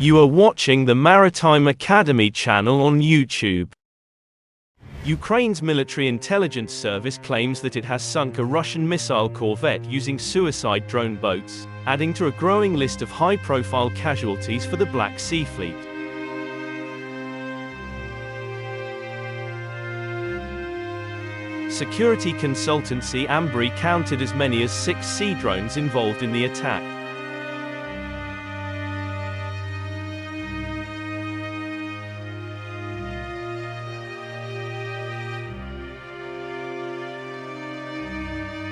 You are watching the Maritime Academy channel on YouTube. Ukraine's military intelligence service claims that it has sunk a Russian missile corvette using suicide drone boats, adding to a growing list of high-profile casualties for the Black Sea Fleet. Security consultancy Ambry counted as many as 6 sea drones involved in the attack.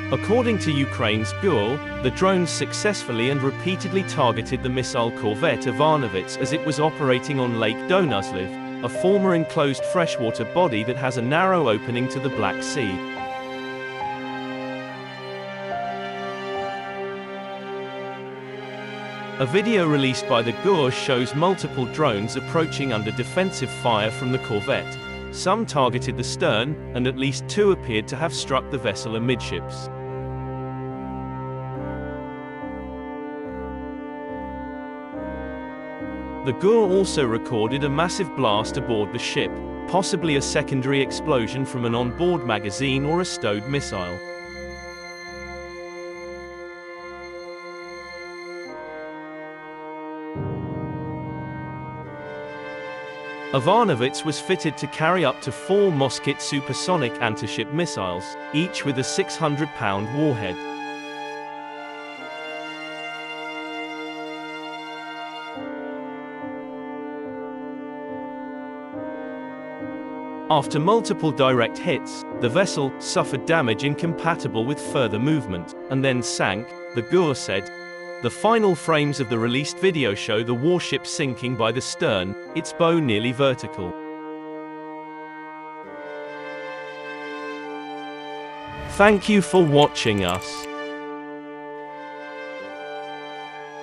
According to Ukraine's GUR, the drones successfully and repeatedly targeted the missile corvette Ivanovets as it was operating on Lake Donuzliv, a former enclosed freshwater body that has a narrow opening to the Black Sea. A video released by the GUR shows multiple drones approaching under defensive fire from the corvette. Some targeted the stern, and at least 2 appeared to have struck the vessel amidships. The GUR also recorded a massive blast aboard the ship, possibly a secondary explosion from an onboard magazine or a stowed missile. Ivanovets was fitted to carry up to 4 Moskit supersonic antiship missiles, each with a 600-pound warhead. After multiple direct hits, the vessel suffered damage incompatible with further movement, and then sank, the GUR said. The final frames of the released video show the warship sinking by the stern, its bow nearly vertical. Thank you for watching us.